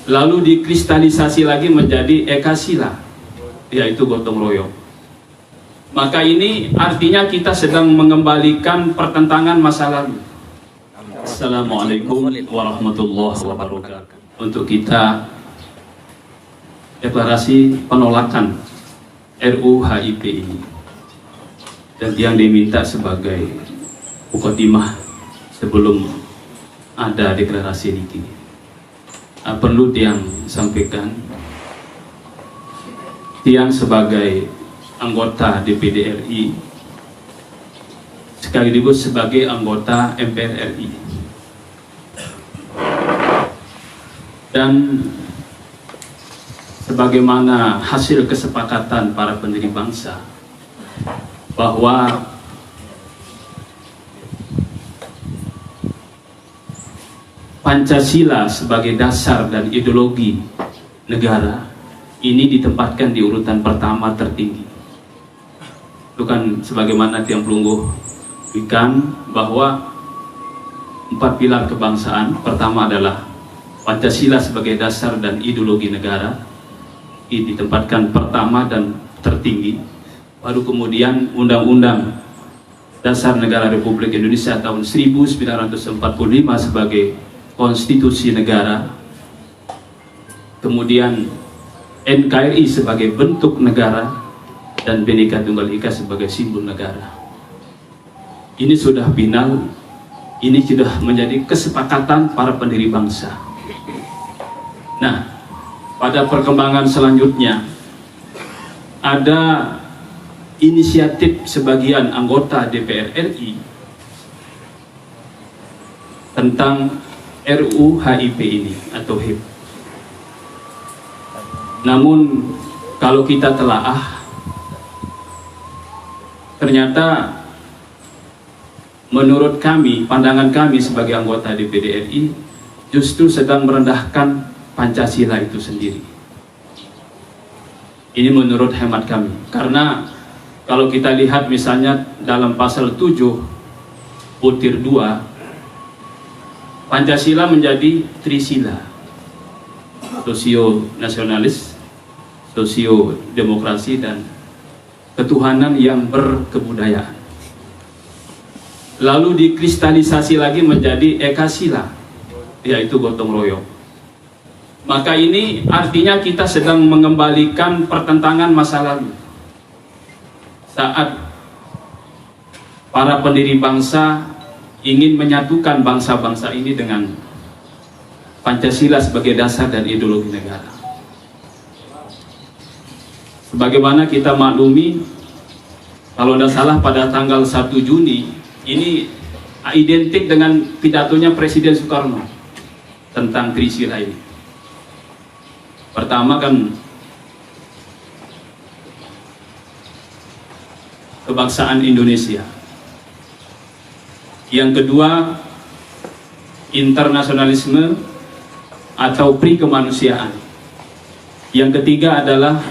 lalu dikristalisasi lagi menjadi Ekasila, yaitu gotong royong. Maka ini artinya kita sedang mengembalikan pertentangan masa lalu. Assalamualaikum warahmatullahi wabarakatuh. Untuk kita deklarasi penolakan RUU HIP ini, dan yang diminta sebagai mukadimah sebelum ada deklarasi ini, perlu Tiang sampaikan, Tiang sebagai anggota DPD RI sekaligus sebagai anggota MPR RI, dan sebagaimana hasil kesepakatan para pendiri bangsa bahwa Pancasila sebagai dasar dan ideologi negara ini ditempatkan di urutan pertama tertinggi. Itu kan sebagaimana Tiang Pelungguh berikan bahwa 4 pilar kebangsaan, pertama adalah Pancasila sebagai dasar dan ideologi negara, ini ditempatkan pertama dan tertinggi. Baru kemudian Undang-Undang Dasar Negara Republik Indonesia tahun 1945 sebagai konstitusi negara, kemudian NKRI sebagai bentuk negara, dan Bhinneka Tunggal Ika sebagai simbol negara. Ini sudah final, ini sudah menjadi kesepakatan para pendiri bangsa. Nah, pada perkembangan selanjutnya ada inisiatif sebagian anggota DPR RI tentang RUU HIP ini atau HIP. Namun kalau kita telaah, ternyata menurut kami, pandangan kami sebagai anggota DPD RI justru sedang merendahkan Pancasila itu sendiri. Ini menurut hemat kami, karena kalau kita lihat misalnya dalam pasal 7 butir 2, Pancasila menjadi trisila, sosio nasionalis, sosio demokrasi, dan ketuhanan yang berkebudayaan. Lalu dikristalisasi lagi menjadi Ekasila, yaitu gotong royong. Maka ini artinya kita sedang mengembalikan pertentangan masa lalu, saat para pendiri bangsa ingin menyatukan bangsa-bangsa ini dengan Pancasila sebagai dasar dan ideologi negara. Sebagaimana kita maklumi, kalau tidak salah pada tanggal 1 Juni ini identik dengan pidatonya Presiden Soekarno tentang trisila ini. Pertama kan kebangsaan Indonesia, yang kedua internasionalisme atau pri kemanusiaan, yang ketiga adalah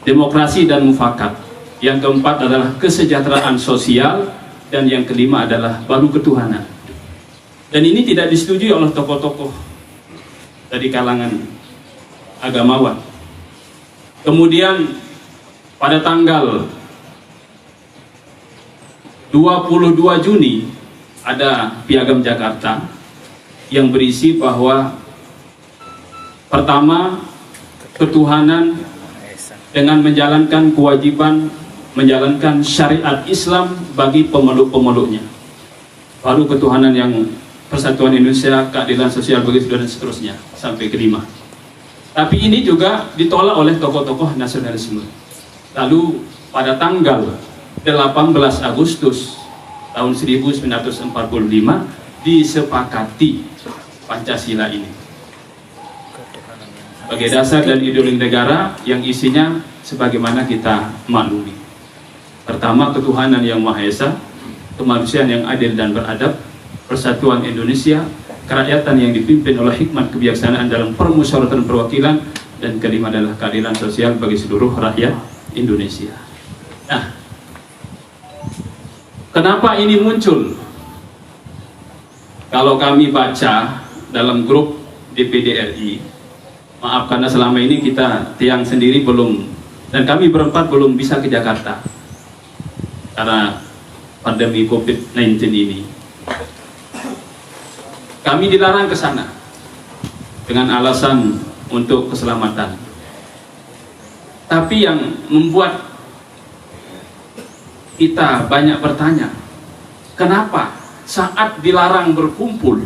demokrasi dan mufakat, yang keempat adalah kesejahteraan sosial, dan yang kelima adalah baru ketuhanan. Dan ini tidak disetujui oleh tokoh-tokoh dari kalangan agamawan. Kemudian pada tanggal 22 Juni ada Piagam Jakarta yang berisi bahwa pertama, ketuhanan dengan menjalankan kewajiban menjalankan syariat Islam bagi pemeluk-pemeluknya, baru ketuhanan yang persatuan Indonesia, keadilan sosial bagi seluruh, dan seterusnya sampai kelima. Tapi ini juga ditolak oleh tokoh-tokoh nasionalisme. Lalu pada tanggal 18 Agustus tahun 1945 disepakati Pancasila ini sebagai dasar dan ideologi negara, yang isinya sebagaimana kita maklumi. Pertama, ketuhanan yang Maha Esa, kemanusiaan yang adil dan beradab, persatuan Indonesia, kerakyatan yang dipimpin oleh hikmat kebijaksanaan dalam permusyawaratan perwakilan, dan kelima adalah keadilan sosial bagi seluruh rakyat Indonesia. Nah, kenapa ini muncul? Kalau kami baca dalam grup DPD RI. Maaf karena selama ini kita tiang sendiri belum, dan kami berempat belum bisa ke Jakarta karena pandemi COVID-19 ini. Kami dilarang ke sana dengan alasan untuk keselamatan. Tapi yang membuat kita banyak bertanya, kenapa saat dilarang berkumpul,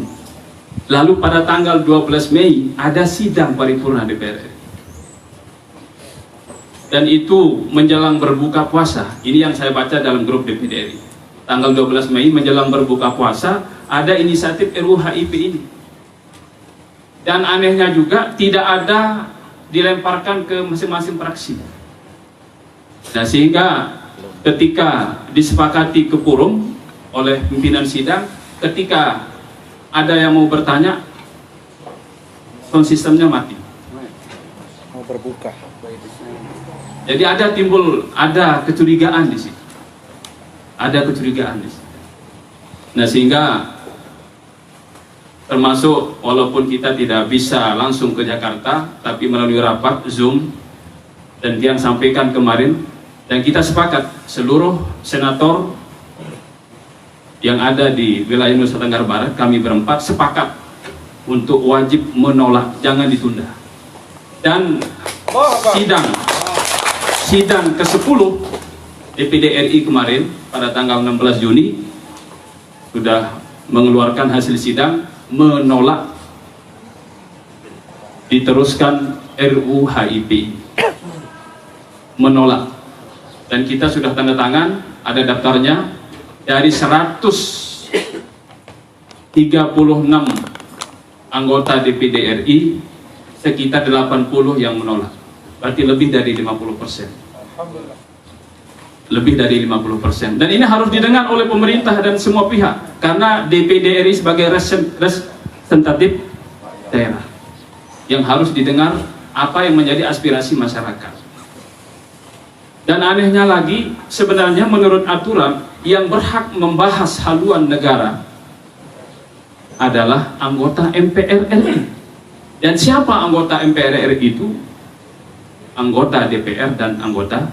lalu pada tanggal 12 Mei ada sidang paripurna DPR RI. Dan itu menjelang berbuka puasa. Ini yang saya baca dalam grup DPD RI. Tanggal 12 Mei menjelang berbuka puasa ada inisiatif RUU HIP ini. Dan anehnya juga tidak ada dilemparkan ke masing-masing fraksi. Nah, sehingga ketika disepakati ke forum oleh pimpinan sidang, ketika ada yang mau bertanya, sound sistemnya mati. Mau berbuka. Jadi ada kecurigaan di situ. Ada kecurigaan di situ. Nah, sehingga termasuk walaupun kita tidak bisa langsung ke Jakarta, tapi melalui rapat Zoom, dan yang sampaikan kemarin, dan kita sepakat seluruh senator yang ada di wilayah Nusa Tenggara Barat, kami berempat sepakat untuk wajib menolak, jangan ditunda. Dan sidang ke-10 DPD RI kemarin pada tanggal 16 Juni sudah mengeluarkan hasil sidang menolak diteruskan RUU HIP, menolak. Dan kita sudah tanda tangan, ada daftarnya. Dari 136 anggota DPD RI, sekitar 80 yang menolak. Berarti lebih dari 50%. Lebih dari 50%. Dan ini harus didengar oleh pemerintah dan semua pihak, karena DPD RI sebagai representatif daerah yang harus didengar apa yang menjadi aspirasi masyarakat. Dan anehnya lagi, sebenarnya menurut aturan yang berhak membahas haluan negara adalah anggota MPR RI. Dan siapa anggota MPR RI itu? Anggota DPR dan anggota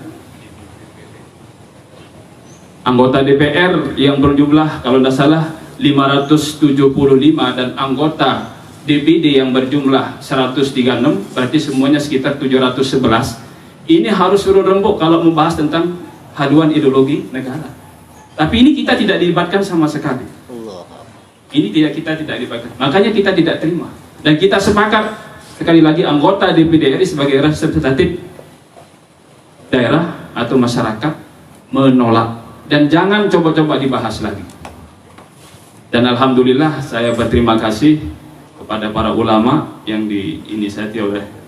DPR yang berjumlah kalau tidak salah 575, dan anggota DPD yang berjumlah 136, berarti semuanya sekitar 711. Ini harus suruh rembuk kalau membahas tentang haluan ideologi negara. Tapi ini kita tidak dilibatkan sama sekali. Ini kita tidak dilibatkan. Makanya kita tidak terima. Dan kita sepakat, sekali lagi, anggota DPD RI sebagai representatif daerah atau masyarakat menolak. Dan jangan coba-coba dibahas lagi. Dan alhamdulillah saya berterima kasih kepada para ulama yang diinisiasi oleh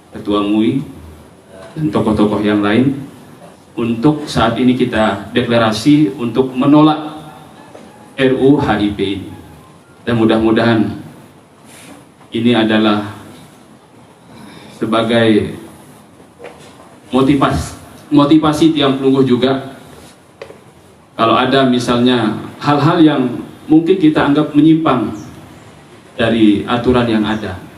Ketua MUI dan tokoh-tokoh yang lain, untuk saat ini kita deklarasi untuk menolak RUU HIP ini. Dan mudah-mudahan ini adalah sebagai motivasi tiang pelungguh juga, kalau ada misalnya hal-hal yang mungkin kita anggap menyimpang dari aturan yang ada.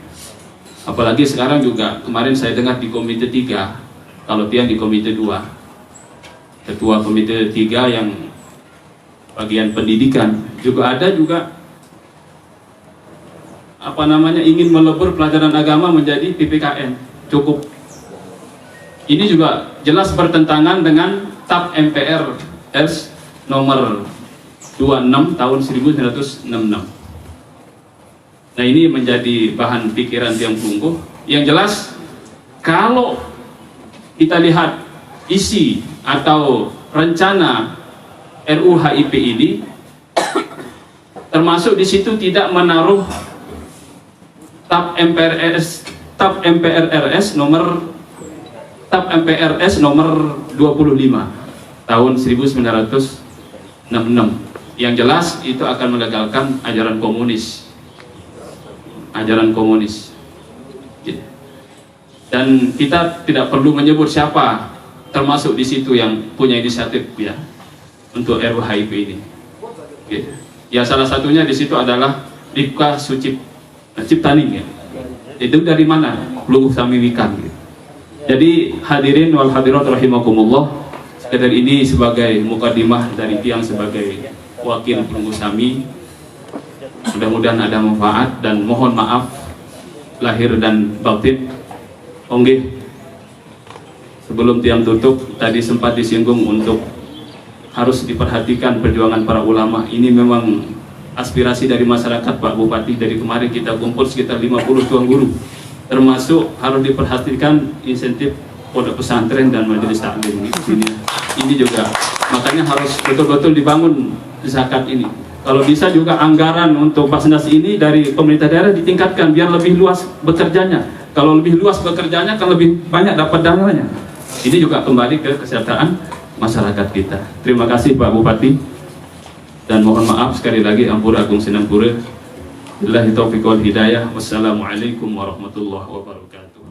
Apalagi sekarang juga, kemarin saya dengar di Komite 3, kalau tiang di Komite 2, Ketua Komite 3 yang bagian pendidikan juga ada juga ingin melebur pelajaran agama menjadi PPKN cukup. Ini juga jelas bertentangan dengan TAP MPR RS nomor 26 tahun 1966. Nah, ini menjadi bahan pikiran tiang pelungguh. Yang jelas, kalau kita lihat isi atau rencana RUU HIP ini, termasuk di situ tidak menaruh TAP MPRS nomor 25 tahun 1966. Yang jelas itu akan melegalkan ajaran komunis. Dan kita tidak perlu menyebut siapa termasuk di situ yang punya inisiatif ya untuk RUU HIP ini. Ya, salah satunya di situ adalah Rifka Ciptaning ya. Itu dari mana? Pelungguh Sami Wikan. Gitu. Jadi hadirin wal hadirat rahimakumullah, sekedar ini sebagai mukadimah dari tiang sebagai wakil pelungguh Sami. Mudah-mudahan ada manfaat dan mohon maaf lahir dan batin. Onggih, sebelum tiang tutup tadi sempat disinggung untuk harus diperhatikan perjuangan para ulama. Ini memang aspirasi dari masyarakat Pak Bupati. Dari kemarin kita kumpul sekitar 50 tuan guru, termasuk harus diperhatikan insentif pondok pesantren dan majelis taklim di sini. Ini juga makanya harus betul-betul dibangun zakat ini. Kalau bisa juga anggaran untuk Basnas ini dari pemerintah daerah ditingkatkan biar lebih luas bekerjanya. Kalau lebih luas bekerjanya kan lebih banyak dapat dananya. Ini juga kembali ke kesejahteraan masyarakat kita. Terima kasih Pak Bupati, dan mohon maaf sekali lagi Ampura Agung Sinangpura. Billahi taufiq wal hidayah. Wassalamualaikum warahmatullahi wabarakatuh.